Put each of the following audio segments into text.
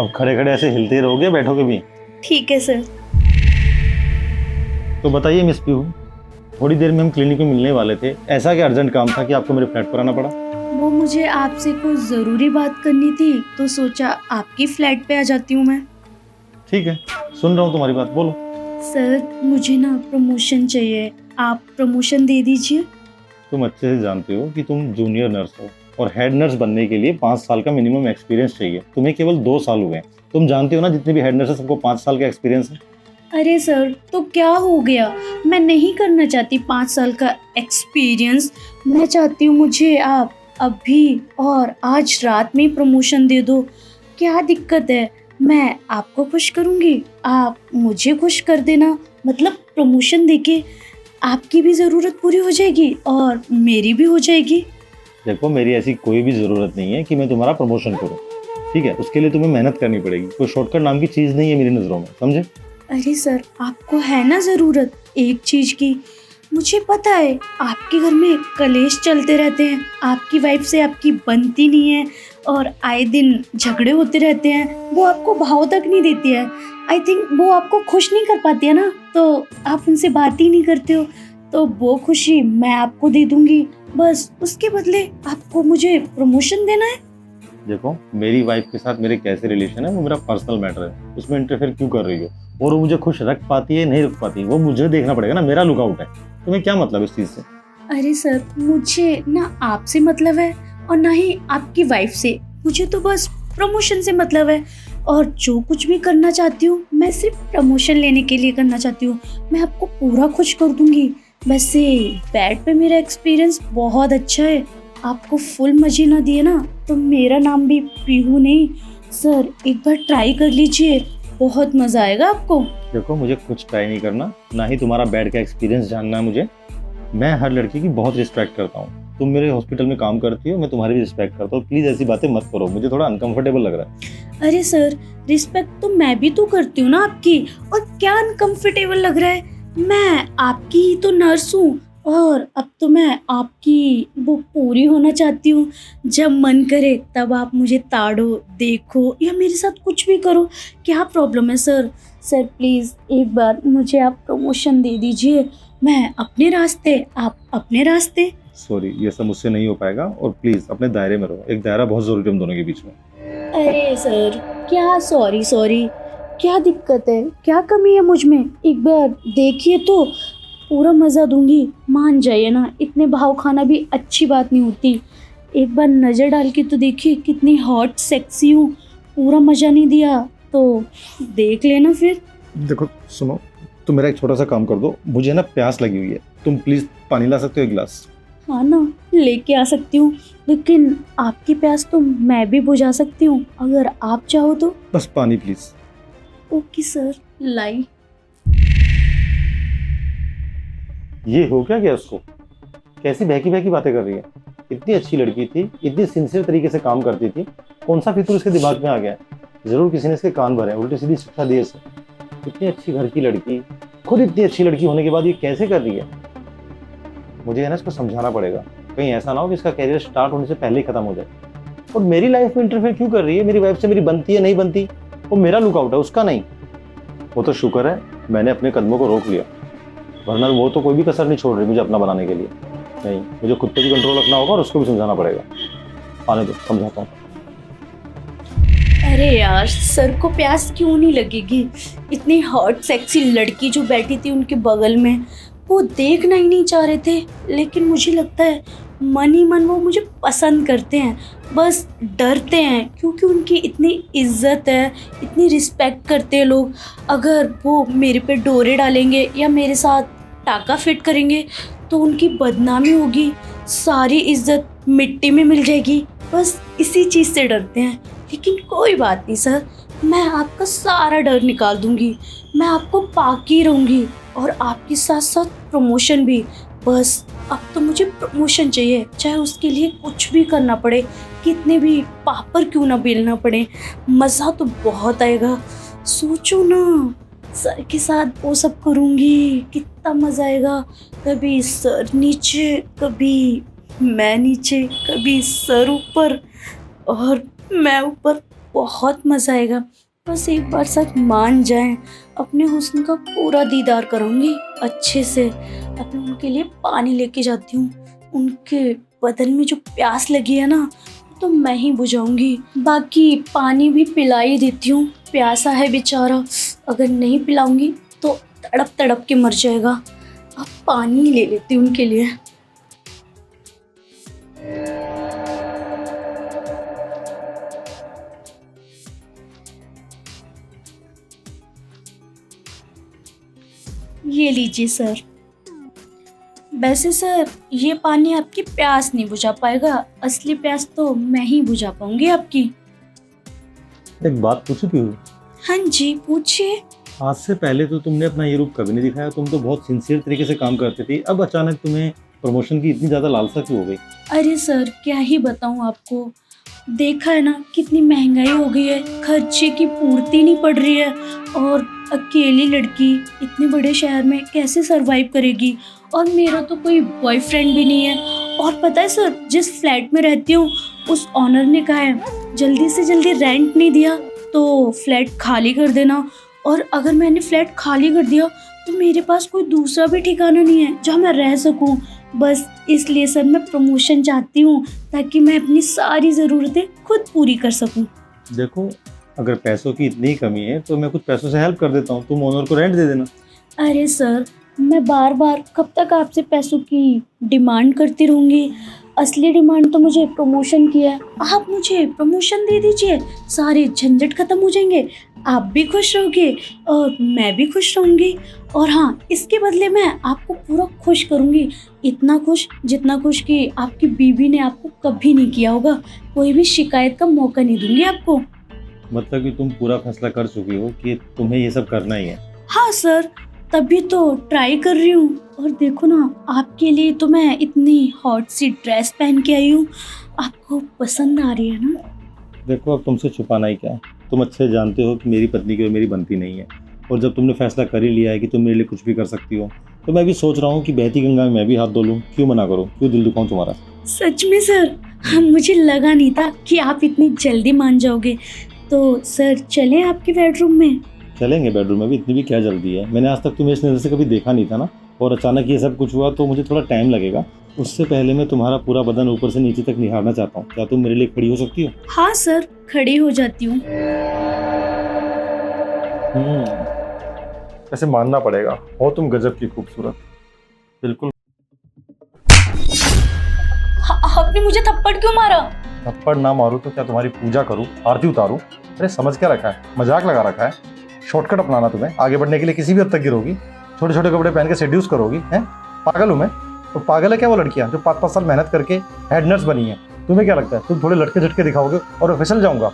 अब खड़े खड़े ऐसे हिलते रहोगे, बैठोगे भी? ठीक है सर। तो बताइए मिस पीहू, थोड़ी देर में हम क्लिनिक में मिलने वाले थे, ऐसा क्या अर्जेंट काम था कि आपको मेरे फ्लैट पर आना पड़ा? वो मुझे आपसे कुछ ज़रूरी बात करनी थी, तो सोचा आपकी फ्लैट पे आ जाती हूँ मैं। ठीक है, सुन रहा हूँ तुम्हारी बात, बोलो। सर मुझे ना प्रमोशन चाहिए, आप प्रमोशन दे दीजिए। तुम अच्छे से जानते हो कि तुम जूनियर नर्स हो और हेड नर्स बनने के लिए 5 साल का मिनिमम एक्सपीरियंस चाहिए। तुम्हें केवल 2 साल हुए हैं। तुम जानते हो ना, जितने भी हेड नर्स है सबको 5 साल का एक्सपीरियंस है। अरे सर, तो क्या हो गया? मैं नहीं करना चाहती 5 साल का एक्सपीरियंस। मैं चाहती हूँ मुझे आप अभी और आज रात में ही प्रमोशन दे दो। क्या दिक्कत है? मैं आपको खुश करूँगी, आप मुझे खुश कर देना। मतलब प्रमोशन देके आपकी भी ज़रूरत पूरी हो जाएगी और मेरी भी हो जाएगी। देखो, मेरी ऐसी कोई भी ज़रूरत नहीं है कि मैं तुम्हारा प्रमोशन करूँ। ठीक है, उसके लिए तुम्हें मेहनत करनी पड़ेगी। कोई शॉर्टकट नाम की चीज़ नहीं है मेरी नज़रों में, समझे? अरे सर, आपको है ना ज़रूरत एक चीज़ की। मुझे पता है आपके घर में कलेश चलते रहते हैं, आपकी वाइफ से आपकी बनती नहीं है और आए दिन झगड़े होते रहते हैं। वो आपको भाव तक नहीं देती है। आई थिंक वो आपको खुश नहीं कर पाती है ना, तो आप उनसे बात ही नहीं करते हो। तो वो खुशी मैं आपको दे दूंगी, बस उसके बदले आपको मुझे प्रमोशन देना है। देखो, मेरी वाइफ के साथ मेरे कैसे रिलेशन है वो मेरा पर्सनल मैटर है, उसमें इंटरफेयर क्यों कर रही हो? और वो मुझे खुश रख पाती है नहीं रख पाती, वो मुझे देखना पड़ेगा ना, मेरा लुकआउट है। तुम्हें क्या मतलब इस चीज़ से? अरे सर, मुझे ना आपसे मतलब है और ना ही आपकी वाइफ से। मुझे तो बस प्रमोशन से मतलब है और जो कुछ भी करना चाहती हूँ मैं सिर्फ प्रमोशन लेने के लिए करना चाहती हूँ। मैं आपको पूरा खुश कर दूंगी। वैसे बैड पे मेरा एक्सपीरियंस बहुत अच्छा है। आपको फुल मजे ना दिए ना तो मेरा नाम भी पीहू नहीं। सर एक बार ट्राई कर लीजिए, बहुत मज़ा आएगा आपको। देखो, मुझे कुछ ट्राई नहीं करना, ना ही तुम्हारा बेड का एक्सपीरियंस जानना है मुझे। मैं हर लड़की की बहुत रिस्पेक्ट करता हूँ। तुम मेरे हॉस्पिटल में काम करती हो, मैं तुम्हारी भी रिस्पेक्ट करता हूँ। प्लीज़ ऐसी बातें मत करो, मुझे थोड़ा अनकंफर्टेबल लग रहा है। अरे सर, रिस्पेक्ट तो मैं भी तो करती हूँ ना आपकी, और क्या अनकंफर्टेबल लग रहा है? मैं आपकी ही तो नर्स हूँ और अब तो मैं आपकी वो पूरी होना चाहती हूँ। जब मन करे तब आप मुझे ताड़ो, देखो या मेरे साथ कुछ भी करो। क्या प्रॉब्लम है सर? सर प्लीज़ एक बार मुझे आप प्रमोशन दे दीजिए। मैं अपने रास्ते, आप अपने रास्ते। सॉरी, ये सब मुझसे नहीं हो पाएगा, और प्लीज़ अपने दायरे में रहो। एक दायरा बहुत ज़रूरी है हम दोनों के बीच में। अरे सर, क्या सॉरी सॉरी? क्या दिक्कत है? क्या कमी है मुझ में? एक बार देखिए तो पूरा मज़ा दूंगी। मान जाइए ना, इतने भाव खाना भी अच्छी बात नहीं होती। एक बार नज़र डाल के तो देखिए कितनी हॉट सेक्सी हूँ। पूरा मज़ा नहीं दिया तो देख लेना फिर। देखो सुनो, तुम मेरा एक छोटा सा काम कर दो, मुझे ना प्यास लगी हुई है। तुम प्लीज़ पानी ला सकते हो 1 गिलास? हाँ ना, लेके आ सकती हूँ, लेकिन आपकी प्यास तो मैं भी बुझा सकती हूँ अगर आप चाहो तो। बस पानी प्लीज़। ओके सर, लाई। ये हो क्या गया उसको? कैसी बहकी बहकी बातें कर रही है? इतनी अच्छी लड़की थी, इतनी सिंसियर तरीके से काम करती थी, कौन सा फितूर इसके दिमाग में आ गया? जरूर किसी ने इसके कान भरे, उल्टी सीधी शिक्षा दी इसे। इतनी अच्छी घर की लड़की, खुद इतनी अच्छी लड़की होने के बाद ये कैसे कर रही है? मुझे है ना इसको समझाना पड़ेगा। कहीं ऐसा ना हो कि इसका कैरियर स्टार्ट होने से पहले ही खत्म हो जाए। और मेरी लाइफ में इंटरफेयर क्यों कर रही है? मेरी वाइफ से मेरी बनती है नहीं बनती, वो मेरा लुकआउट है, उसका नहीं। वो तो शुक्र है मैंने अपने कदमों को रोक लिया, वरना वो तो कोई भी कसर नहीं छोड़ रही मुझे अपना बनाने के लिए। नहीं, मुझे खुद पे भी कंट्रोल रखना होगा और उसको भी समझाना पड़ेगा। आने दो, समझाता हूँ। अरे यार, सर को प्यास क्यों नहीं लगेगी? इतनी हॉट सेक्सी लड़की जो बैठी थी उनके बगल में, वो देखना ही नहीं चाह रहे थे। लेकिन मुझे लगता है मन ही मन वो मुझे पसंद करते हैं, बस डरते हैं क्योंकि उनकी इतनी इज्जत है, इतनी रिस्पेक्ट करते हैं लोग। अगर वो मेरे पे डोरे डालेंगे या मेरे साथ टाका फिट करेंगे तो उनकी बदनामी होगी, सारी इज्जत मिट्टी में मिल जाएगी। बस इसी चीज़ से डरते हैं। लेकिन कोई बात नहीं सर, मैं आपका सारा डर निकाल दूंगी। मैं आपको पाकी रहूंगी और आपके साथ साथ प्रमोशन भी। बस अब तो मुझे प्रमोशन चाहिए, चाहे उसके लिए कुछ भी करना पड़े, कितने भी पापड़ क्यों ना बेलना पड़े। मज़ा तो बहुत आएगा। सोचो ना, सर के साथ वो सब करूँगी, कितना मज़ा आएगा। कभी सर नीचे, कभी मैं नीचे, कभी सर ऊपर और मैं ऊपर। बहुत मज़ा आएगा। बस एक बार सर मान जाएं, अपने हुस्न का पूरा दीदार करूँगी अच्छे से। अब मैं उनके लिए पानी लेके जाती हूँ। उनके बदन में जो प्यास लगी है ना, तो मैं ही बुझाऊंगी। बाकी पानी भी पिला ही देती हूँ, प्यासा है बेचारा। अगर नहीं पिलाऊंगी तो तड़प तड़प के मर जाएगा। अब पानी ले लेती हूँ उनके लिए। ये लीजिए सर। वैसे सर, ये पानी आपकी प्यास नहीं बुझा पाएगा, असली प्यास तो मैं ही बुझा पाऊंगी आपकी। एक बात पूछी थी, हाँ जी, पूछिए। आज से पहले तो तुमने अपना ये रूप कभी नहीं दिखाया, तुम तो बहुत सिंसियर तरीके से काम करती थी, अब अचानक तुम्हें प्रमोशन की इतनी ज़्यादा लालसा क्यों हो गई? अरे सर, क्या ही बताऊं आपको। देखा है ना कितनी महंगाई हो गई है, खर्चे की पूर्ति नहीं पड़ रही है। और अकेली लड़की इतने बड़े शहर में कैसे सरवाइव करेगी। और मेरा तो कोई बॉयफ्रेंड भी नहीं है। और पता है सर, जिस फ्लैट में रहती हूँ उस ऑनर ने कहा है जल्दी से जल्दी रेंट नहीं दिया तो फ्लैट खाली कर देना। और अगर मैंने फ्लैट खाली कर दिया तो मेरे पास कोई दूसरा भी ठिकाना नहीं है जहाँ मैं रह सकूँ। बस इसलिए सर मैं प्रमोशन चाहती हूँ, ताकि मैं अपनी सारी ज़रूरतें खुद पूरी कर सकूँ। देखो, अगर पैसों की इतनी कमी है तो मैं कुछ पैसों से हेल्प कर देता हूँ, तुम ओनर को रेंट दे देना। अरे सर, मैं बार बार कब तक आपसे पैसों की डिमांड करती रहूँगी। असली डिमांड तो मुझे प्रमोशन की है। आप मुझे प्रमोशन दे दीजिए, सारे झंझट खत्म हो जाएंगे, आप भी खुश रहोगे और मैं भी खुश रहूँगी। और हाँ, इसके बदले मैं आपको पूरा खुश करूँगी, इतना खुश जितना खुश कि आपकी बीवी ने आपको कभी नहीं किया होगा। कोई भी शिकायत का मौका नहीं दूंगी आपको। मतलब कि तुम पूरा फैसला कर चुकी हो कि तुम्हें ये सब करना ही है? हाँ सर, तभी तो ट्राई कर रही हूँ। और देखो ना, आपके लिए तो मैं इतनी हॉट सी ड्रेस पहन के आई हूँ, आपको पसंद आ रही है ना? देखो, अब तुमसे छुपाना ही क्या है, तुम अच्छे जानते हो कि मेरी पत्नी की और मेरी बनती नहीं है। और जब तुमने फैसला कर ही लिया है कि तुम मेरे लिए कुछ भी कर सकती हो, तो मैं भी सोच रहा हूँ कि बहती गंगा में मैं भी हाथ धो लूँ। क्यों मना करूँ, क्यों दिल दुखाऊं तुम्हारा? सच में सर, मुझे लगा नहीं था कि आप इतनी जल्दी मान जाओगे। तो सर चलें आपके बेडरूम में? चलेंगे बेडरूम में भी, इतनी भी क्या जल्दी है। मैंने आज तक तुम्हें इस नज़र से कभी देखा नहीं था ना, और अचानक ये सब कुछ हुआ तो मुझे थोड़ा टाइम लगेगा। उससे पहले मैं तुम्हारा पूरा बदन ऊपर से नीचे तक निहारना चाहता हूँ। क्या तुम मेरे लिए खड़ी हो सकती हो? हाँ सर, खड़ी हो जाती हूँ। ऐसे मानना पड़ेगा, हो तुम गजब की खूबसूरत। बिल्कुल। आपने मुझे थप्पड़ क्यों मारा? थप्पड़ ना मारूं तो क्या तुम्हारी पूजा करूं, आरती उतारूं? अरे समझ क्या रखा है, मजाक लगा रखा है? शॉर्टकट अपनाना तुम्हें, आगे बढ़ने के लिए किसी भी हद तक गिरोगी, छोटे छोटे कपड़े पहन के सेड्यूस करोगी, हैं? पागल हूँ मैं? तो पागल है क्या वो लड़कियाँ जो 5-5 साल मेहनत करके हेड नर्स बनी है? तुम्हें क्या लगता है तुम थोड़े लटके झटके दिखाओगे और मैं फिसल जाऊंगा?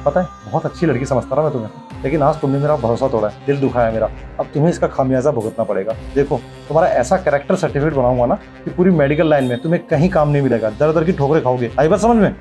पता है, बहुत अच्छी लड़की समझता रहा मैं तुम्हें, लेकिन आज तुमने मेरा भरोसा तोड़ा है, दिल दुखाया मेरा। अब तुम्हें इसका खामियाजा भुगतना पड़ेगा। देखो, तुम्हारा ऐसा कैरेक्टर सर्टिफिकेट बनाऊंगा ना कि पूरी मेडिकल लाइन में तुम्हें कहीं काम नहीं मिलेगा, दर दर की ठोकरें खाओगे। आई बात समझ में?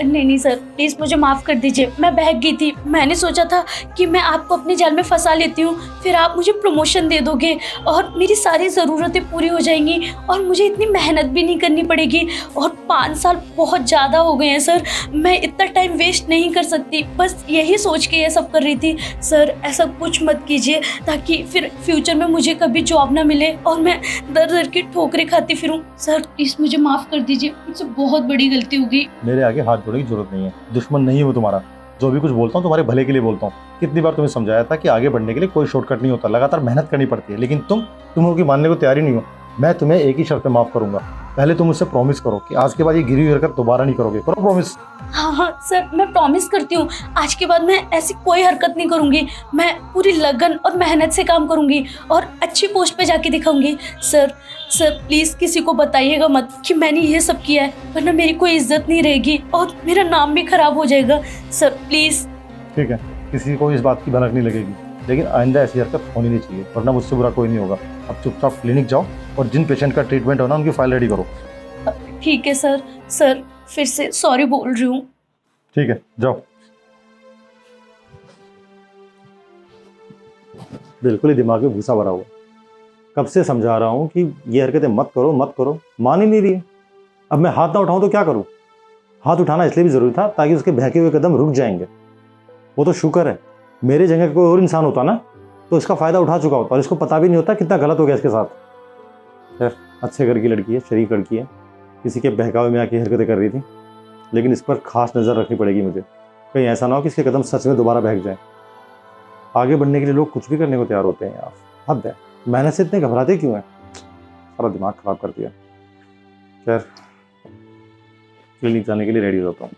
नहीं सर, प्लीज़ मुझे माफ़ कर दीजिए, मैं बहक गई थी। मैंने सोचा था कि मैं आपको अपने जाल में फंसा लेती हूँ, फिर आप मुझे प्रमोशन दे दोगे और मेरी सारी ज़रूरतें पूरी हो जाएंगी और मुझे इतनी मेहनत भी नहीं करनी पड़ेगी। और 5 साल बहुत ज़्यादा हो गए हैं सर, मैं इतना टाइम वेस्ट नहीं कर सकती। बस यही सोच के ये सब कर रही थी। सर ऐसा कुछ मत कीजिए, ताकि फिर फ्यूचर में मुझे कभी जॉब ना मिले और मैं दर दर की ठोकरें खाती फिरूं। सर प्लीज़ मुझे माफ़ कर दीजिए, मुझसे बहुत बड़ी गलती हो गई। मेरे आगे हाथ जोड़ने की जरूरत नहीं है, दुश्मन नहीं हूँ तुम्हारा। जो भी कुछ बोलता हूँ तुम्हारे भले के लिए बोलता हूँ। कितनी बार तुम्हें समझाया था कि आगे बढ़ने के लिए कोई शॉर्टकट नहीं होता, लगातार मेहनत करनी पड़ती है, लेकिन तुम हो कि मानने को तैयार ही नहीं हो। मैं तुम्हें एक ही शर्त पे माफ़ करूंगा, पहले तुम मुझसे प्रॉमिस करो कि आज के बाद ये गिरी हुई हरकत दोबारा नहीं करोगे। करो प्रॉमिस। हाँ सर, मैं प्रॉमिस करती हूँ, आज के बाद मैं ऐसी कोई हरकत नहीं करूँगी। मैं पूरी लगन और मेहनत से काम करूँगी और अच्छी पोस्ट पे जाके दिखाऊंगी। सर प्लीज़ किसी को बताइएगा मत कि मैंने ये सब किया है, वरना मेरी कोई इज्जत नहीं रहेगी और मेरा नाम भी खराब हो जाएगा। Sir please. ठीक है, किसी को इस बात की भनक नहीं लगेगी, लेकिन आइंदा ऐसी हरकत होनी नहीं चाहिए, वरना मुझसे बुरा कोई नहीं होगा। अब चुपचाप क्लिनिक जाओ और जिन पेशेंट का ट्रीटमेंट होना उनकी फाइल रेडी करो। ठीक है सर फिर से सॉरी बोल रही हूँ। ठीक है, जाओ। बिल्कुल ही दिमाग में भूसा भरा हुआ। कब से समझा रहा हूँ कि ये हरकतें मत करो, मान ही नहीं रही है। अब मैं हाथ ना उठाऊं तो क्या करूँ? हाथ उठाना इसलिए भी जरूरी था ताकि उसके बहके हुए कदम रुक जाएंगे। वो तो शुक्र है, मेरे जगह कोई और इंसान होता ना तो इसका फ़ायदा उठा चुका होता और इसको पता भी नहीं होता कितना गलत हो गया इसके साथ। खैर, अच्छे घर की लड़की है, शरीफ लड़की है, किसी के बहकावे में आके हरकतें कर रही थी, लेकिन इस पर खास नज़र रखनी पड़ेगी मुझे, कहीं ऐसा ना हो कि इसके कदम सच में दोबारा बहक जाए। आगे बढ़ने के लिए लोग कुछ भी करने को तैयार होते हैं यार, हद है। मेहनत से इतने घबराते क्यों हैं? सारा दिमाग खराब कर दिया। खैर, क्लिनिक जाने के लिए रेडी होता हूँ।